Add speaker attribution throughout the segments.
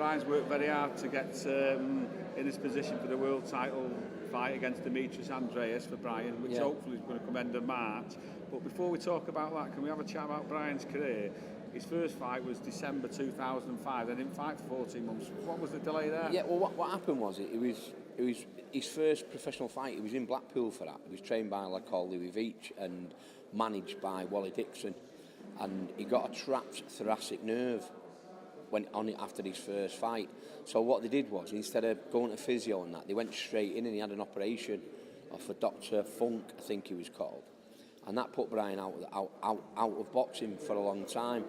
Speaker 1: Brian's worked very hard to get in this position for the world title fight against Demetrius Andreas for Brian, which hopefully is going to come end of March. But before we talk about that, can we have a chat about Brian's career? His first fight was December 2005. They didn't fight for 14 months. What was the delay there?
Speaker 2: Yeah, well, what happened was it was his first professional fight. He was in Blackpool for that. He was trained by a lad called Louis Veitch and managed by Wally Dixon. And he got a trapped thoracic nerve after his first fight. So what they did was, instead of going to physio and that, they went straight in and he had an operation for Dr. Funk, I think he was called. And that put Brian out of boxing for a long time.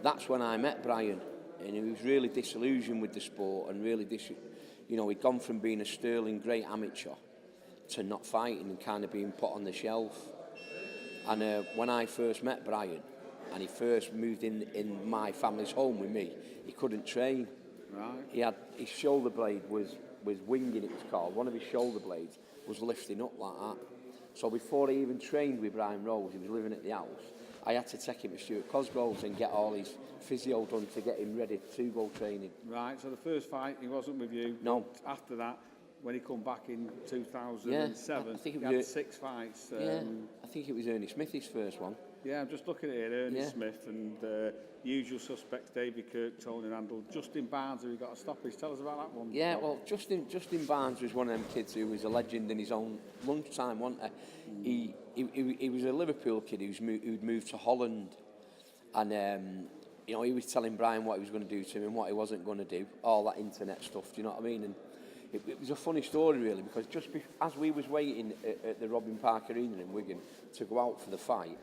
Speaker 2: That's when I met Brian, and he was really disillusioned with the sport and really he'd gone from being a sterling great amateur to not fighting and kind of being put on the shelf. And when I first met Brian, and he first moved in my family's home with me, he couldn't train.
Speaker 1: Right.
Speaker 2: He had his shoulder blade was winging, it was called. One of his shoulder blades was lifting up like that. So before he even trained with Brian Rose, he was living at the house, I had to take him to Stuart Cosgrove's and get all his physio done to get him ready to go training.
Speaker 1: Right, so the first fight, he wasn't with you.
Speaker 2: No.
Speaker 1: After that, when he come back in 2007,
Speaker 2: I think
Speaker 1: he had 6 fights.
Speaker 2: I think it was Ernie Smith, his first one.
Speaker 1: Yeah, I'm just looking at it, Ernie Smith and usual suspects, Davy Kirk, Tony Randall, Justin Barnes, who got a stoppage. Tell us about that one.
Speaker 2: Yeah, well, Justin Barnes was one of them kids who was a legend in his own lunchtime, wasn't he? He was a Liverpool kid who'd moved to Holland, and he was telling Brian what he was going to do to him and what he wasn't going to do, all that internet stuff, do you know what I mean? And it was a funny story, really, because as we was waiting at the Robin Park Arena in Wigan to go out for the fight,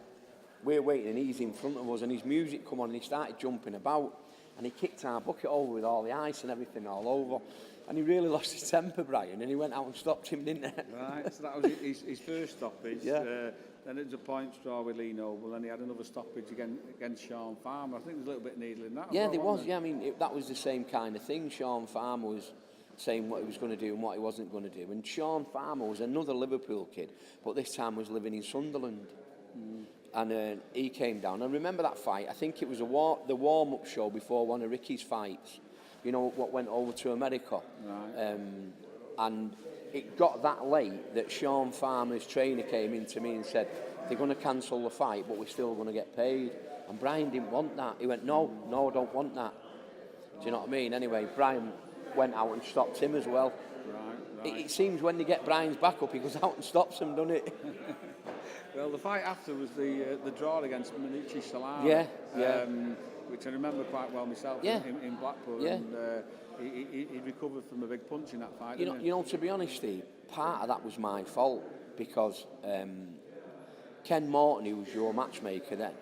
Speaker 2: we're waiting and he's in front of us and his music come on and he started jumping about and he kicked our bucket over with all the ice and everything all over, and he really lost his temper, Brian, and he went out and stopped him, didn't he?
Speaker 1: Right, so that was his first stoppage.
Speaker 2: Yeah.
Speaker 1: Then it was a point draw with Lee Noble, and he had another stoppage against Sean Farmer. I think there's a little bit of needle in that.
Speaker 2: Yeah, there was. Yeah, I mean, that was the same kind of thing. Sean Farmer was saying what he was going to do and what he wasn't going to do. And Sean Farmer was another Liverpool kid, but this time was living in Sunderland. And he came down. I remember that fight. I think it was the warm-up show before one of Ricky's fights. You know, what went over to America.
Speaker 1: Right.
Speaker 2: And it got that late that Sean Farmer's trainer came in to me and said, they're going to cancel the fight, but we're still going to get paid. And Brian didn't want that. He went, no, I don't want that. Do you know what I mean? Anyway, Brian went out and stopped him as well.
Speaker 1: Right.
Speaker 2: It seems when they get Brian's back up, he goes out and stops him, doesn't it?
Speaker 1: Well, the fight after was the draw against Manucci Solari.
Speaker 2: Yeah.
Speaker 1: Which I remember quite well myself in Blackpool.
Speaker 2: Yeah.
Speaker 1: And he recovered from a big punch in that fight.
Speaker 2: You know, to be honest, Steve, part of that was my fault because Ken Morton, who was your matchmaker then,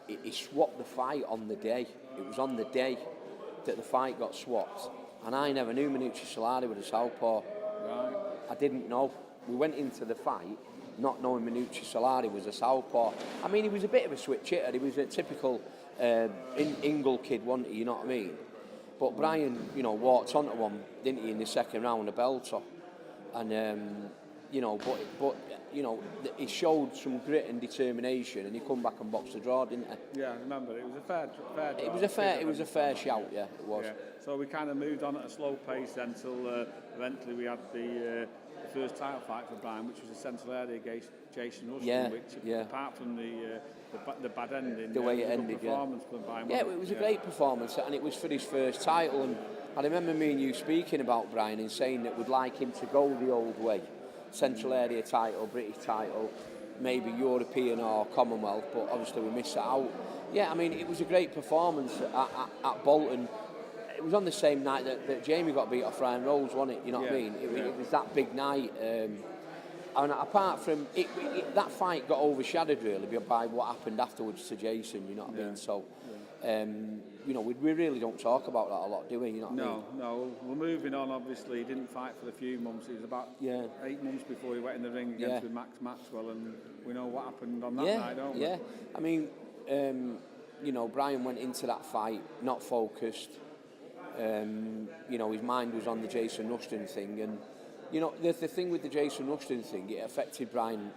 Speaker 2: he swapped the fight on the day. It was on the day that the fight got swapped. And I never knew Manucci Solari was a southpaw.
Speaker 1: Right.
Speaker 2: I didn't know. We went into the fight not knowing Manucci Solari was a southpaw. I mean, he was a bit of a switch hitter. He was a typical Ingle kid, wasn't he? You know what I mean? But Brian, walked onto one, didn't he, in the second round, a belter. And, he showed some grit and determination, and he come back and boxed the draw, didn't he?
Speaker 1: Yeah, I remember. It was a fair draw.
Speaker 2: It was a fair shout, yeah, it was.
Speaker 1: Yeah. So we kind of moved on at a slow pace then until eventually we had the first title fight for Brian, which was a central area against Jason Rushton, which apart from the bad ending,
Speaker 2: the way it ended,
Speaker 1: performance for Brian.
Speaker 2: Yeah, it was a great performance, and it was for his first title. And I remember me and you speaking about Brian and saying that we'd like him to go the old way, central area title, British title, maybe European or Commonwealth, but obviously we missed that out. Yeah, I mean, it was a great performance at Bolton. It was on the same night that Jamie got beat off Ryan Rose, wasn't it? You know what I mean? It was that big night. And apart from it, that fight got overshadowed really by what happened afterwards to Jason. You know what I mean? So, we really don't talk about that a lot, do we? You know what I mean?
Speaker 1: No. We're moving on. Obviously, he didn't fight for a few months. It was about 8 months before he went in the ring against with Max Maxwell, and we know what happened on that night, don't we?
Speaker 2: Yeah. I mean, Brian went into that fight not focused. His mind was on the Jason Rushton thing, and the thing with the Jason Rushton thing, it affected Brian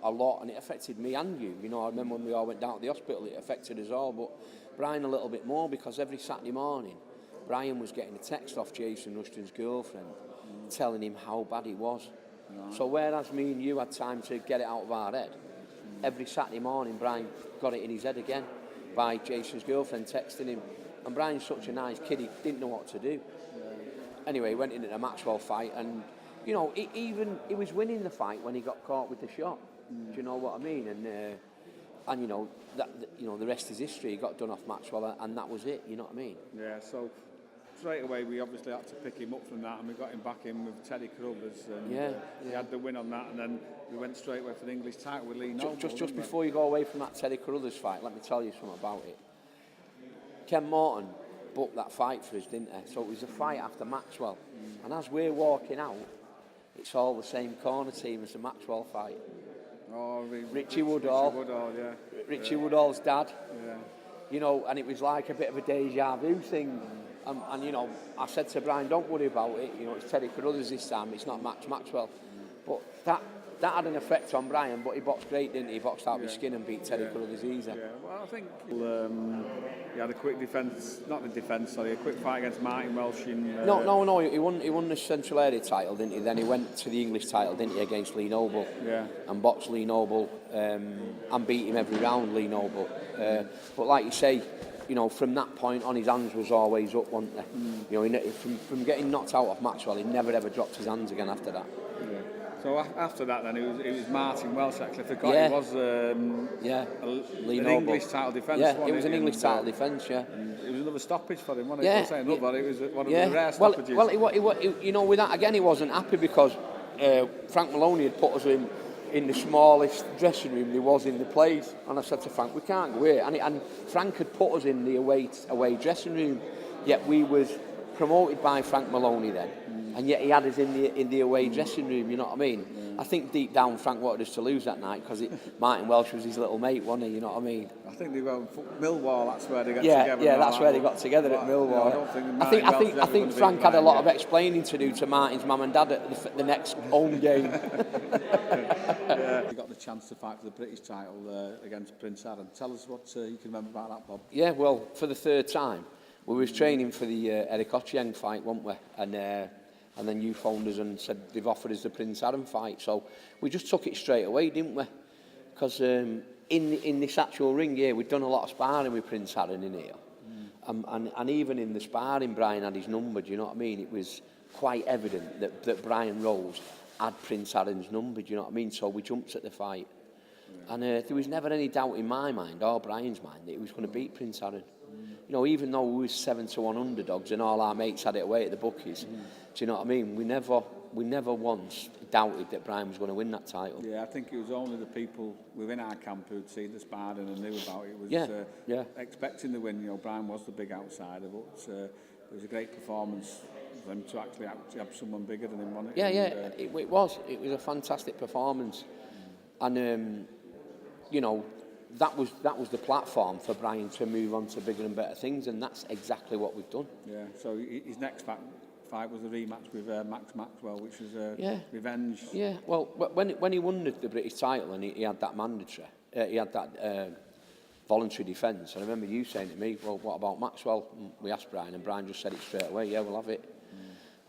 Speaker 2: a lot, and it affected me and you. I remember when we all went down to the hospital, it affected us all, but Brian a little bit more, because every Saturday morning Brian was getting a text off Jason Rushton's girlfriend telling him how bad it was.
Speaker 1: Right.
Speaker 2: So whereas me and you had time to get it out of our head, every Saturday morning Brian got it in his head again by Jason's girlfriend texting him. And Brian's such a nice kid, he didn't know what to do. Anyway, he went into a Maxwell fight, and you know, he was winning the fight when he got caught with the shot. Do you know what I mean? And you know the rest is history. He got done off Maxwell, and that was it. You know what I mean?
Speaker 1: Yeah. So straight away we obviously had to pick him up from that, and we got him back in with Teddy Carruthers, and he had the win on that, and then we went straight away for the English title with Lee Noble.
Speaker 2: Just before you go away from that Teddy Carruthers fight, let me tell you something about it. Ken Morton booked that fight for us, didn't he? So it was a fight after Maxwell, and as we're walking out, it's all the same corner team as the Maxwell fight.
Speaker 1: Oh,
Speaker 2: Richie Woodall,
Speaker 1: yeah.
Speaker 2: Richie Woodall's dad.
Speaker 1: Yeah.
Speaker 2: You know, and it was like a bit of a deja vu thing. And you know, I said to Brian, don't worry about it. You know, it's Teddy Carruthers this time. It's not Maxwell. But that had an effect on Brian. But he boxed great, didn't he? He boxed out with skin and beat Teddy Carruthers easy.
Speaker 1: Yeah. Well, I think he had a quick defence, a quick fight against Martin Welsh in...
Speaker 2: No. He won the Central Area title, didn't he? Then he went to the English title, didn't he, against Lee Noble?
Speaker 1: Yeah. And
Speaker 2: boxed Lee Noble and beat him every round, Lee Noble. But like you say, you know, from that point on, his hands was always up, weren't they? You know, from getting knocked out of Maxwell, he never ever dropped his hands again after that.
Speaker 1: Yeah. So after that, then it was Martin Welsh. Actually, I forgot it was
Speaker 2: Lee
Speaker 1: an
Speaker 2: Noble.
Speaker 1: English title defence.
Speaker 2: Yeah, it was an English title defence. Yeah.
Speaker 1: It was another stoppage for him, wasn't it?
Speaker 2: Yeah.
Speaker 1: It was one of the rare stoppages.
Speaker 2: You know, with that again, he wasn't happy because Frank Maloney had put us in the smallest dressing room there was in the place, and I said to Frank, we can't go here. And Frank had put us in the away dressing room, yet we was promoted by Frank Maloney then, and yet he had us in the away dressing room. You know what I mean? I think deep down Frank wanted us to lose that night because Martin Welsh was his little mate, wasn't he? You know what I mean?
Speaker 1: I think they were Millwall. That's where they got together.
Speaker 2: Yeah, that's where they got together at Millwall. I think Frank had a lot of explaining to do to Martin's mum and dad at the next home game.
Speaker 1: He got the chance to fight for the British title against Prince Aaron. Tell us what you can remember about that, Bob.
Speaker 2: Yeah, well, for the third time, we was training for the Eric Ochieng fight, weren't we? And then you phoned us and said they've offered us the Prince Aaron fight. So we just took it straight away, didn't we? Because in this actual ring here, we'd done a lot of sparring with Prince Aaron in here. And even in the sparring, Brian had his number, do you know what I mean? It was quite evident that Brian Rose had Prince Aaron's number, do you know what I mean? So we jumped at the fight. Yeah. And there was never any doubt in my mind, or Brian's mind, that he was going to beat Prince Aaron. You know, even though we was 7-1 underdogs and all our mates had it away at the bookies, do you know what I mean? We never once doubted that Brian was going to win that title.
Speaker 1: Yeah, I think it was only the people within our camp who'd seen the sparring and knew about it. Was expecting the win. You know, Brian was the big outsider, but it was a great performance for him to actually have someone bigger than him on it.
Speaker 2: It was a fantastic performance, and you know. That was the platform for Brian to move on to bigger and better things, and that's exactly what we've done. Yeah.
Speaker 1: So his next fight was a rematch with Max Maxwell, which was revenge.
Speaker 2: Yeah. Well, when he won the British title and he had that mandatory, he had that voluntary defence. I remember you saying to me, "Well, what about Maxwell?" And we asked Brian, and Brian just said it straight away. Yeah, we'll have it.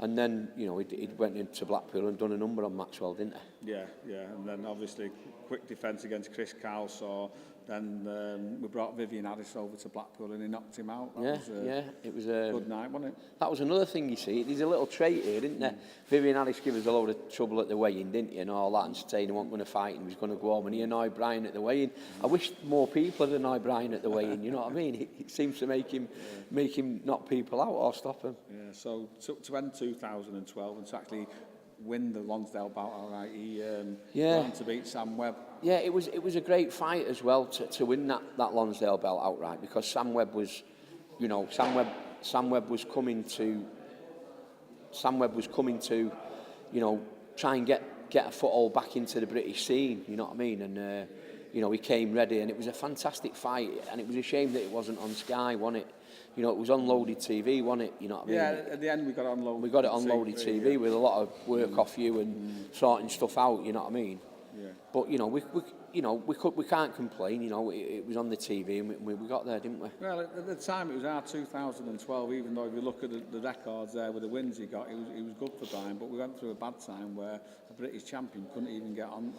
Speaker 2: And then, you know, he went into Blackpool and done a number on Maxwell, didn't he?
Speaker 1: Yeah. And then obviously quick defence against Chris Calsaw. Then we brought Vivian Harris over to Blackpool and he knocked him out. It was a good night, wasn't it?
Speaker 2: That was another thing, you see. There's a little trait here, isn't there? Vivian Harris gave us a load of trouble at the weigh-in, didn't he, and all that, and saying he wasn't going to fight and he was going to go home, and he annoyed Brian at the weigh-in. I wish more people had annoyed Brian at the weigh-in, you know what I mean? It seems to make him knock people out or stop him.
Speaker 1: Yeah, so to end 2012 and to actually win the Lonsdale bout, all right, he went to beat Sam Webb.
Speaker 2: Yeah, it was a great fight as well to win that Lonsdale belt outright, because Sam Webb was, you know, Sam Webb was coming to, you know, try and get a foothold back into the British scene, you know what I mean? And you know, he came ready, and it was a fantastic fight, and it was a shame that it wasn't on Sky, wasn't it? You know, it was on Loaded TV, wasn't it? You know what I mean?
Speaker 1: Yeah, at the end we got it on Loaded TV.
Speaker 2: We got it on Loaded TV with a lot of work off you and sorting stuff out, you know what I mean?
Speaker 1: Yeah.
Speaker 2: But we can't complain. It was on the TV and we got there, didn't we?
Speaker 1: Well, at the time it was our 2012. Even though if you look at the records there with the wins he got, he was good for Brian. But we went through a bad time where a British champion couldn't even get on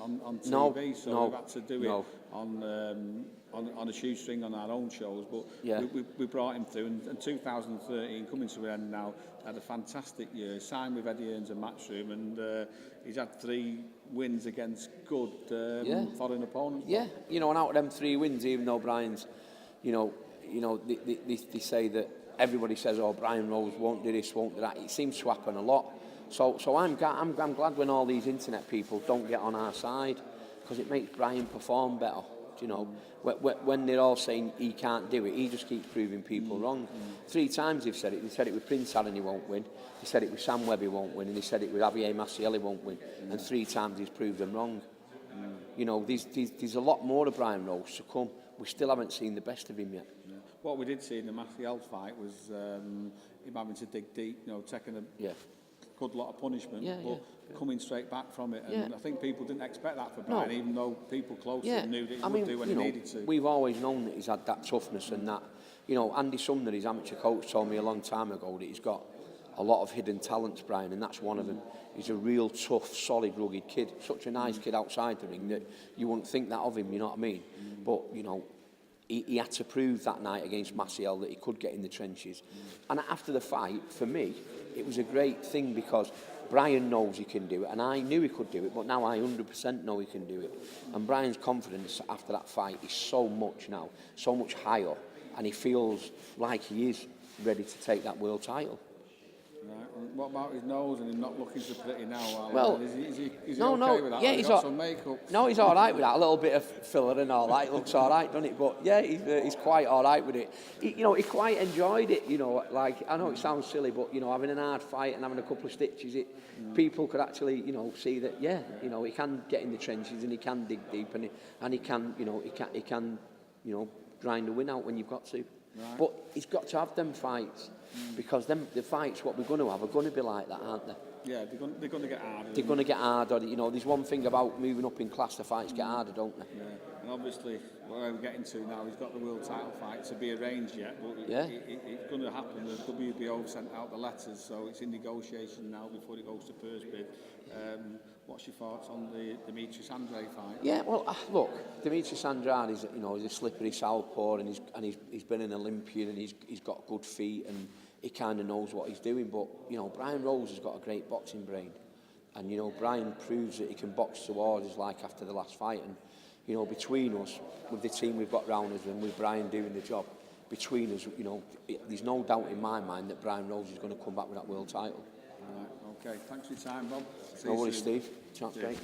Speaker 1: TV. So we had to do it on a shoestring on our own shows. But we brought him through. And 2013 coming to an end now, had a fantastic year. Signed with Eddie Hearns and Matchroom, and he's had 3 wins against good foreign opponents.
Speaker 2: Yeah, and out of them 3 wins, even though Brian's, they say that everybody says, oh, Brian Rose won't do this, won't do that. It seems to happen a lot. So I'm glad when all these internet people don't get on our side, because it makes Brian perform better. When they're all saying he can't do it, he just keeps proving people wrong. 3 times they've said it. They said it with Prince Allen, he won't win. They said it with Sam Webb, he won't win. And they said it with Javier Maciel, he won't win. And 3 times he's proved them wrong. There's a lot more of Brian Rose to come. We still haven't seen the best of him yet.
Speaker 1: Yeah. What we did see in the Maciel fight was him having to dig deep, taking a good lot of punishment, but coming straight back from it. And I think people didn't expect that for Brian, even though people close to him knew that he would do when he needed to.
Speaker 2: We've always known that he's had that toughness and that. Andy Sumner, his amateur coach, told me a long time ago that he's got a lot of hidden talents, Brian, and that's one of them. He's a real tough, solid, rugged kid. Such a nice kid outside the ring that you wouldn't think that of him, you know what I mean? But, he had to prove that night against Maciel that he could get in the trenches. And after the fight, for me, it was a great thing because Brian knows he can do it, and I knew he could do it, but now I 100% know he can do it. And Brian's confidence after that fight is so much higher, and he feels like he is ready to take that world title.
Speaker 1: Right. And what about his nose and him not looking so pretty now?
Speaker 2: Well,
Speaker 1: is he okay with that?
Speaker 2: Yeah,
Speaker 1: he's got some makeup.
Speaker 2: No, he's all right with that. A little bit of filler and all that. It looks all right, doesn't it? But yeah, he's quite all right with it. He quite enjoyed it. Like I know it sounds silly, but having an hard fight and having a couple of stitches, people could actually see that. He can get in the trenches and he can dig deep and he can grind a win out when you've got to. Right. But he's got to have them fights because the fights what we're going to have are going to be like that, aren't they?
Speaker 1: Yeah, they're going to get harder.
Speaker 2: They're going to get harder. There's one thing about moving up in class, the fights get harder, don't they?
Speaker 1: Yeah, and obviously where we're getting to now, he's got the world title fight to be arranged yet, but it's going to happen. The WBO sent out the letters, so it's in negotiation now before it goes to purse bid. What's your thoughts on the Demetrius Andrade fight?
Speaker 2: Yeah, well, look, Demetrius Andrade is he's a slippery southpaw and he's been an Olympian and he's got good feet and he kind of knows what he's doing. But Brian Rose has got a great boxing brain, and Brian proves that he can box towards us like after the last fight. And between us, with the team we've got round us and with Brian doing the job, between us, there's no doubt in my mind that Brian Rose is going to come back with that world title.
Speaker 1: Right, okay. Thanks for your time, Bob.
Speaker 2: No worries, Steve. Chat's great.